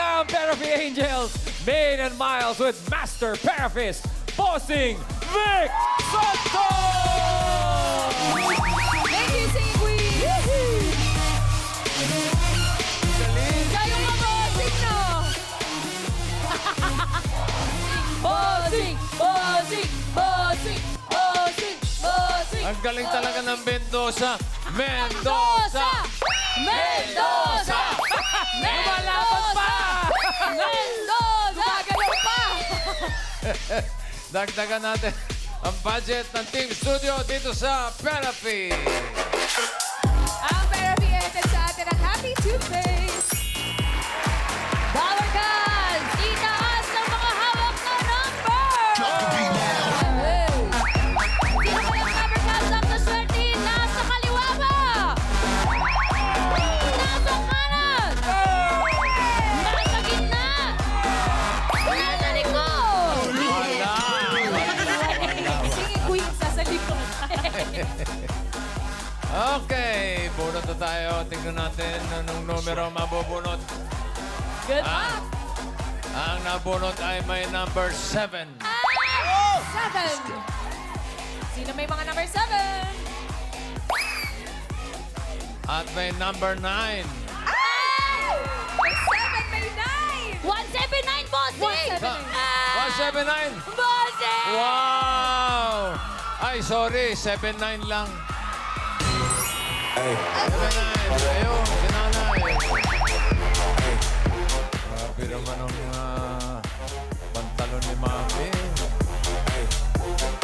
ang Therapy Angels, Main and Miles with Master Therapist, Bossing Vic Santos! Thank you, Sing Queen! Kayo mga bossing, no? Bossing! Bossing! Bossing! Bossing! Bossing! Ang galing talaga ng Mendoza. Mendoza! Mendoza! Lumalaban pa! Mendoza! Gumagalaw pa! Dagdagan natin ang budget ng Team Studio dito sa Therapy. Ang therapy ended sa atin ang Happy Toothpaste. Dollar cards! Itaas ang mga hawak na number! Hey! Sino ba yung number cards ang naswerte? Nasa kaliwa ba? Nasa kanan? Nasa gitna? Nasa likod? Sige, Queen, sa likod. Okay, bunot na tayo. Tingnan natin anong numero mabubunot. Good Ah. luck! Ang nabunot ay may number 7. 7! Sino may mga number 7? At may number 9. Ay! May 7, may 9! 179, bossing! 179. Bossing! Wow! Ay, sorry. 79 lang. 79. Ayun, sinanay. Grabe naman ang pantalon ni Mami.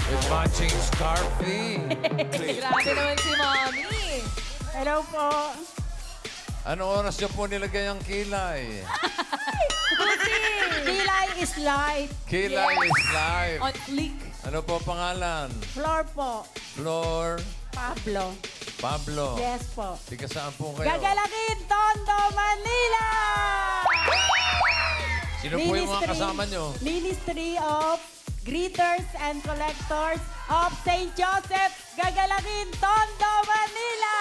With matching scarfie. Grabe naman si Mommy. Hello po. Anong oras niyo po nilagay ang kilay? Kilay is life. Kilay is live. On fleek. Ano po pangalan? Floor po. Flor Pablo. Pablo. Yes po. Tiga saan po kayo? Gagalangin, Tondo, Manila! Sino po yung mga kasama nyo? Ministry of Greeters and Collectors of St. Joseph, Gagalangin, Tondo, Manila!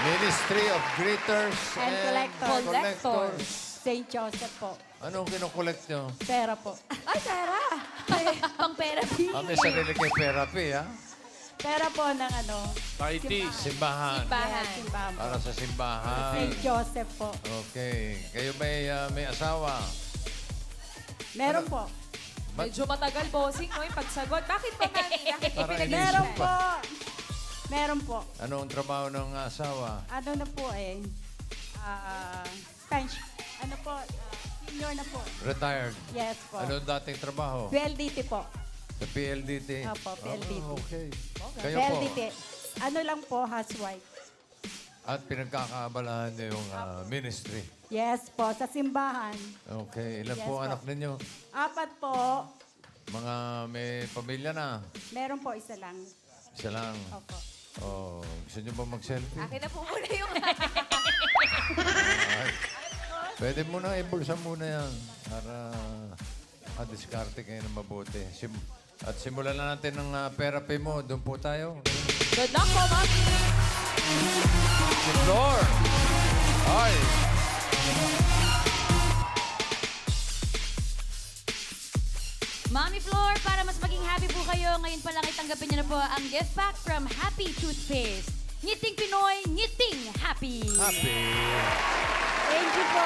Ministry of Greeters And Collectors. Collectors. St. Joseph po. Anong kinokollect nyo? Pera po. Ay, Tara. Pang therapy. May sarili kay therapy, ha? Pera po ng ano? Simbahan. Simbahan. Simbahan po. Para sa simbahan. St. Joseph po. Okay. Kayo may asawa? Meron po. Medyo matagal, bossing, no? Yung pagsagot. Bakit ba, Mami? Bakit Parang ipinag-isip? Meron po. Meron po. Anong trabaho ng asawa? Ano na po eh. Ano po, senior na po. Retired. Yes po. Anong dating trabaho? PLDT po. Sa PLDT? Opo, PLDT. Ah, okay. Kayo po? PLDT. Ano lang po, housewife. At pinagkakaabalahan niyo yung ministry. Yes po, sa simbahan. Okay. Ilan Yes po po. anak ninyo? 4 po. Mga may pamilya na. Meron po isa lang. Isa lang. Opo. Oh, gusto niyo ba mag-selfie? Akin na po muna yung... Ay. Pwede muna, ibulsa muna yan. Para madiskarte kayo ng mabuti. At simulan na natin ng therapy mo. Doon po tayo. Good luck po, Mami. Si Flor. Ay. Mommy Floor, para mas maging happy po kayo, ngayon pa lang itanggapin niyo na po ang gift pack from Happy Toothpaste. Ngiting Pinoy, ngiting happy. Happy. Thank you po.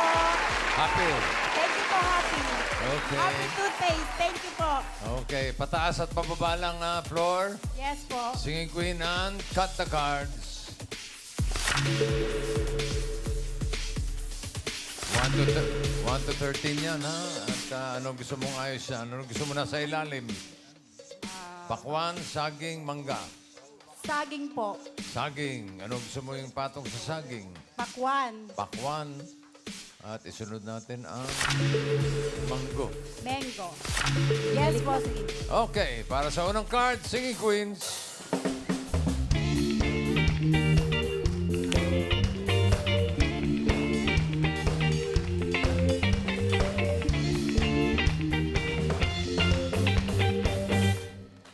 Happy. Thank you po, Happy. Okay. Happy toothpaste. Thank you po. Okay. Pataas at pababa lang na Flor. Yes po. Singing Queen and cut the cards. 1 to 13 yan, ha? At anong gusto mong ayos yan? Anong gusto mo na sa ilalim? Pakwan, saging, mangga. Saging po. Saging. Anong gusto mo yung patong sa saging? Pakwan. Pakwan. At isunod natin ang manggo. Mango. Yes po, sige. Okay, para sa unang card, Singing Queens.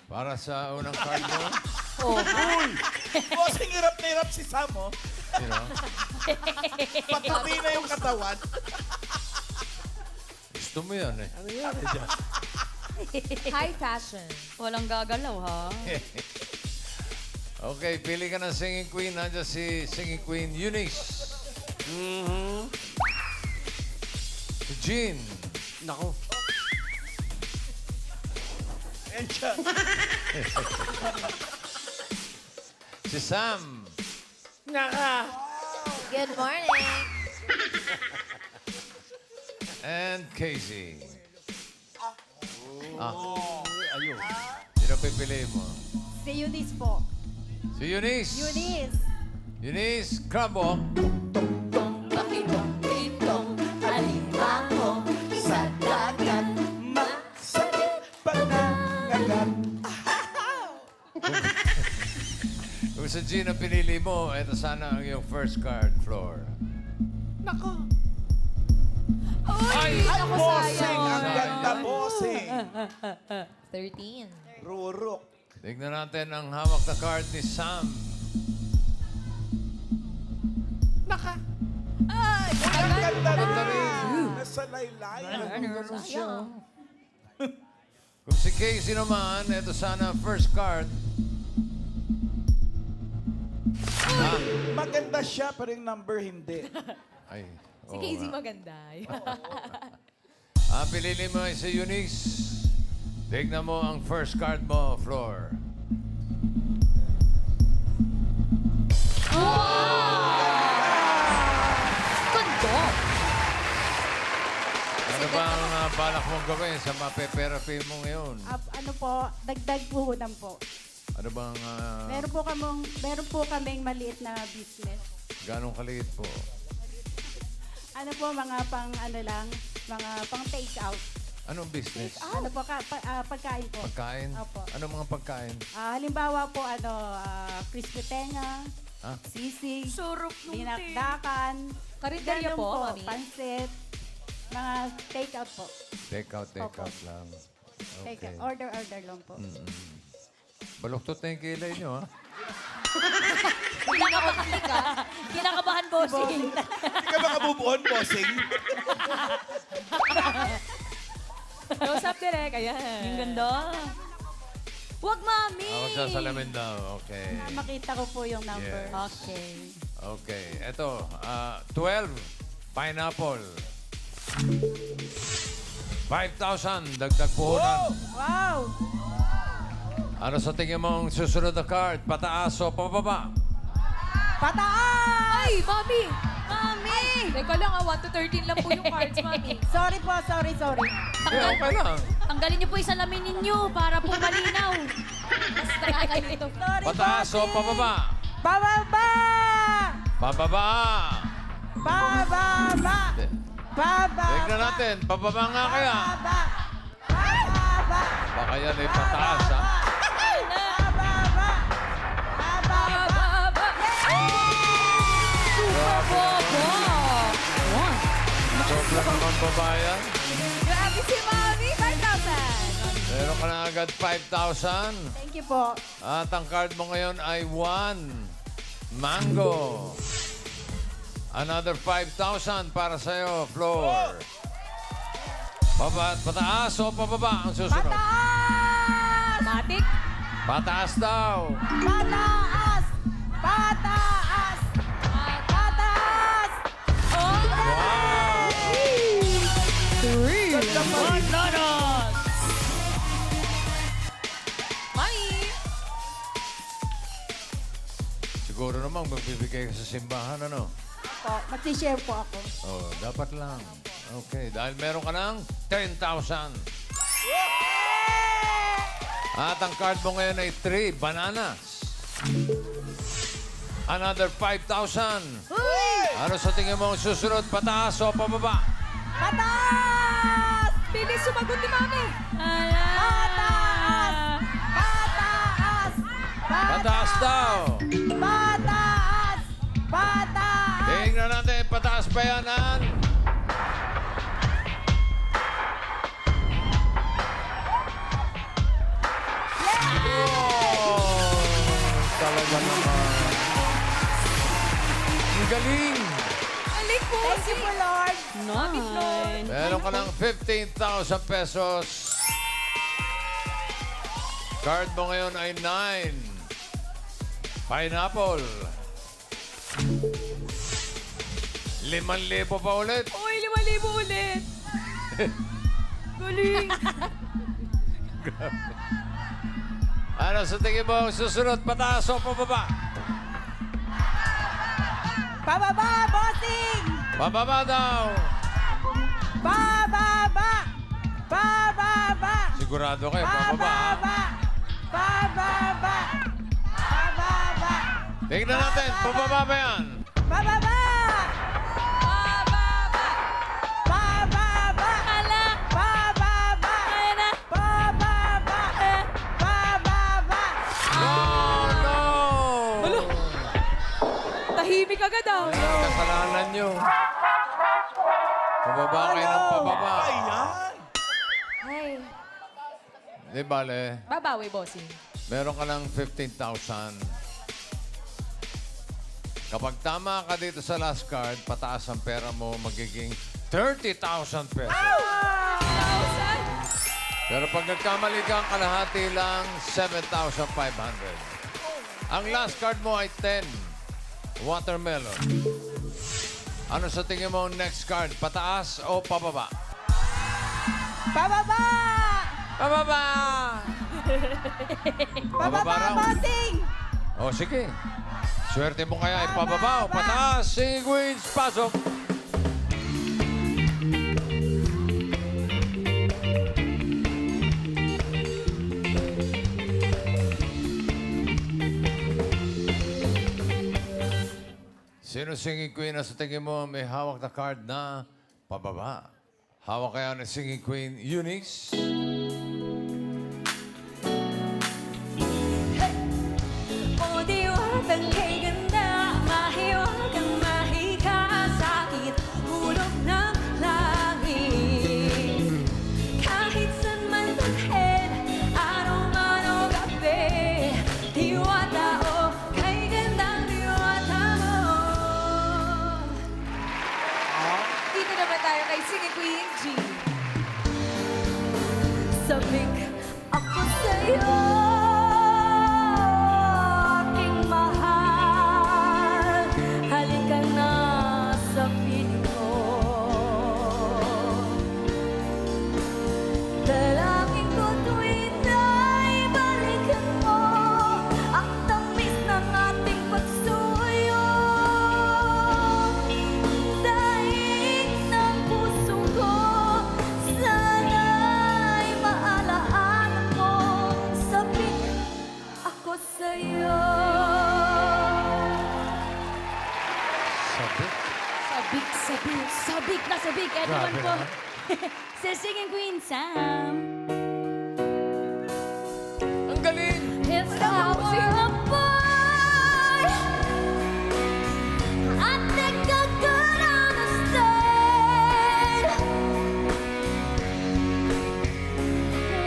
Para sa unang card mo. Oh, Bossing, hirap na hirap si Sam, oh. You know? Patuloy na yung katawan. Gusto mo yan eh. High fashion. Walang gagalaw, ha? Okay, pili ka ng singing queen. Nandiyan si singing queen Eunice. Si Jean. Nako. Ayan siya. Si Sam. Good morning. And Casey. Ayun. Sino pipili mo? Si Eunice po. Si Eunice. Eunice. Eunice, crab walk. Itong alimango sa dagat. Masakit pag nangagat. Kung sa Jean ang pinili mo, ito sana ang iyong first card, Floor. Nako. Ay, Ay, naku, bossing! sayang. Ang ganda, bossing! 13. Rurok. Tignan natin ang hawak na card ni Sam. Ay, Ang ganda Ganda rin. rin. Nasa laylayan. sayang. Kung si Casey naman, ito sana ang first card. Maganda siya, pero yung number hindi. Ay, Si oo Casey nga. maganda. Pinili mo ay si Eunice. Tignan mo ang first card mo, Floor. Ganda. Ano ba ang balak mong gawin sa mape-therapy mo ngayon? Ano po, dagdag puhunan po. Ano bang Meron po kaming maliit na business. ganong kaliit po? Ano po, mga pang ano lang, mga pang take out. Anong business? Ano po, pagkain po. Pagkain? Opo. Anong mga pagkain? Halimbawa po, crispy tenga, Ha? sisig, Surok nung dinakdakan, Karinderya ganun po, mami. pansit, mga take out po. Take out Opo. lang. Take Okay. out. Order lang po. Baluktot na yung kilay nyo, ha? Kinakabahan, bossing. Hindi ka makabubuon, bossing. Close up direct, ayan. Ang ganda. Wag, mami. Ako sa salamin daw. Okay. Makita ko po yung number. Yes. Okay. Okay. Ito, 12. Pineapple. 5,000. Dagdag puhunan. Wow! Ano sa tingin mong susunod na card? Pataas o pababa? Pataas! Ay, mami! Mami! Teka lang, 1 to 13 lang po yung cards, mami. Sorry po, sorry. Yeah, okay lang. Tanggalin niyo po yung salamin ninyo para po malinaw. Mas nakakalito. Sorry, Pataas o bossing. pababa? Bababa! Pababa! Bababa! Bababa! Tignan natin. Pababa nga kaya. Bababa! Bababa! Baka yan ay pataas, ha? Bababa! Bababa! Sobra naman babayan. Grabe si mami, 5,000. Meron ka na agad 5,000. Thank you po. At ang card mo ngayon ay 1. Mango. Another 5,000 para sa'yo, Floor. Pataas o pababa ang susunod? Pataas! Matik. Pataas daw. Pataas! Pataas! Pataas! Wow! Ganda pa rin. Mami! Siguro namang magbibigay ka sa simbahan, ano? Po, mag-share po ako. Oh, dapat lang. Okay, dahil meron ka ng 10,000. At ang card mo ngayon ay 3 bananas. Another 5,000. Ano sa tingin mo ang susunod? Pataas o pababa? Pataas! Bilis sumagot ni mami. Pataas! Pataas! Pataas daw. Pataas! Pataas! Tingnan natin, pataas pa yan, Ann. Wow! Talaga naman. galing! Alik po. Thank you po, Lord. Mami Flor. Meron ka ng 15,000 pesos. Card mo ngayon ay 9. Pineapple. 5,000 pa ulit. Uy, 5,000 ulit. Galing. Ano sa tingin mo? Susunod, pataas o pababa? Pababa, bossing! Pababa daw. Pababa! Pababa! Sigurado kayo, pababa. ha? Pababa! Pababa! Pababa! Tingnan natin, pababa ba yan? Pababa! Pababa. Pababa! Ala. Pababa! Ayan na. Pababa! Pababa! Oh, no! Tahimik agad ah. Kasalanan nyo. Pababa kayo ng pababa. Ayan. Ay. Di bale, Babawi, bossing. meron ka ng 15,000. Kapag tama ka dito sa last card, pataas ang pera mo, magiging 30,000 pesos. 1,000. Pero pag nagkamali ka, ang kalahati lang 7,500. Ang last card mo ay 10. Watermelon. Ano sa tingin mo ang next card? Pataas o pababa? Pababa! Pababa! Pababa, raw. bossing! O sige. Swerte mo kaya ipababa o pataas. Singing Queens, pasok. Sino singing queen na sa tingin mo may hawak na card na pababa? Hawak kaya ng singing queen, Eunice? O diwatang kay ganda, mahiwagang mahikasakit, hulog ng langit. Kahit saan man dalhin, araw man o gabi, diwata o kay gandang diwata mo. Dito naman tayo kay Singing Queen G. Sabik ako sa'yo, aking mahal. Halika na sa piling ko. Dalangin ko tuwing na'y balikan mo ang tamis ng ating pagsuyo. Daig ng puso ko, sana'y maalaala mo. Sabik ako sa'yo. Sabi. Sabik, sabik, sabik na sabik. Ito Grabe naman po. naman. Si Singing Queen Sam. Ang galing! If I were a boy, I think I could understand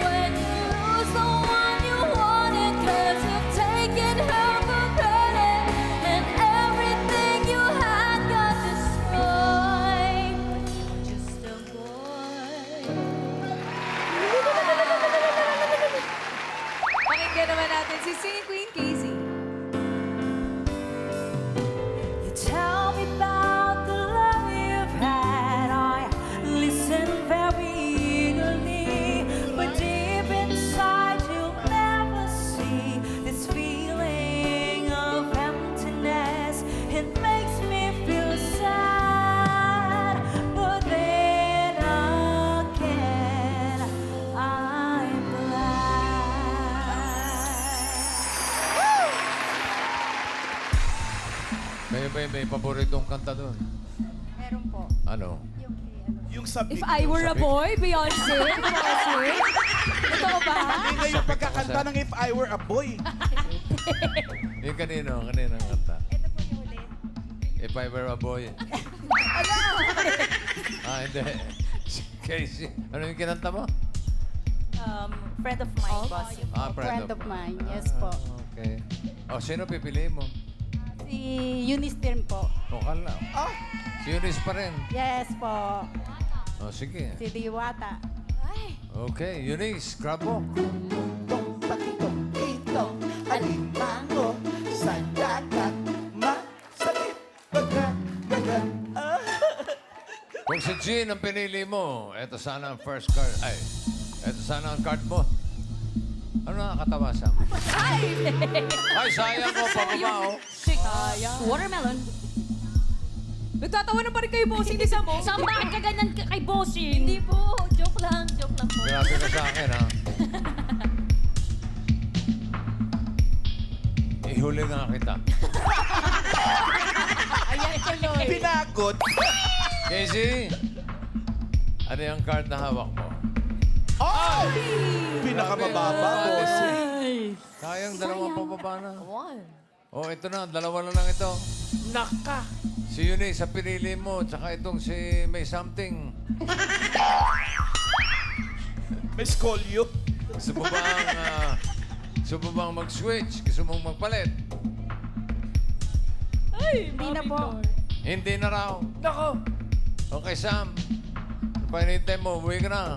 when you lose the one you wanted, 'cause you've taken her for granted, and everything you had got destroyed. Just a boy. Pakinggan naman natin si Singing Queen Casey. You tell me about the love you've had. I listen very eagerly, but deep inside you'll never see this feeling of emptiness. It makes me feel sad, but then again I'm glad. May paboritong kanta doon. Meron po. Ano? Yung sabik. If I were a Sabi- boy, Beyonce, Beyonce. Totoo ba? Hindi nga yung pagkakanta ng If I Were a Boy. Yung kanino? Kaninang kanta? Ito po yung huli. If I were a boy. Hindi. Si Casey. Ano yung kinanta mo? Friend of mine, bossing. Ah, Friend of mine, yes po. Okay. O, sino pipiliin mo? Si Eunice din po. Lokal lang. Ah, Si Eunice pa rin. Yes po. O, sige. Si Diwata. Okay, Eunice, grab mo. itong pakitong itong alimango sa dagat. Masakit pagkagagat. Kung si Jean ang pinili mo, eto sana ang first card. Ay, eto sana ang card mo. Ano nakakatawa sa akin? Ay, sayang ko, pababa, oh. Watermelon. Nagtatawa na pa rin kayo, bossing, di sa mo. Saan bakit ka ganyan kay bossing? Hindi po. Joke lang po. Grabe ka sa akin, ha? Ihuli nga kita. Pinagod. Casey, ano yung card na hawak mo? Oh! Pinakamababa, bossing. Sayang, dalawang pababa na. One. Oh, ito na, dalawa na lang ito. Naka! Si Eunice, sa pinili mo, tsaka itong si May Something. May skolyo. Gusto mo bang mag-switch? Gusto mong magpalit? Hindi na po. Hindi na raw. Nako! Okay, Sam. Ano pa hinihintay mo? Uwi ka na.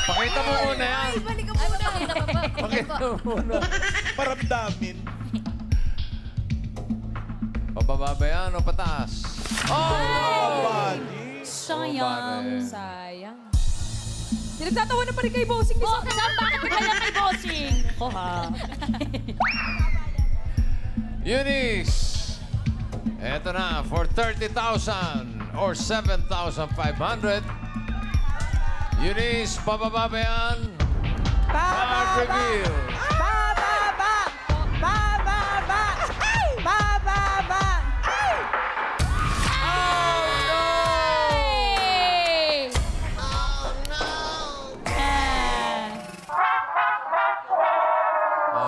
Pakita mo muna yan. Balik ka muna. Pakita mo muna. Paramdamin. Pababa ba yan o pataas? Oh! Bali. Sayang. Sayang. Nagtatawa na pa rin kayo, bossing, di sa Oh, saan bakit ka ganyan kay bossing? Ko ha. Eunice! Eto na, for 30,000 or 7,500. Eunice, pababa ba yan? Card reveal. Bababa! Bababa! Bababa! Hey!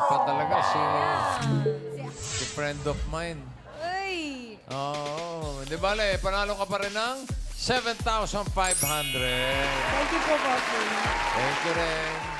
Pa talaga si friend of mine. Ay! Oo, di bale, panalo ka pa rin ng 7,500. Thank you po, bossing. Thank you rin.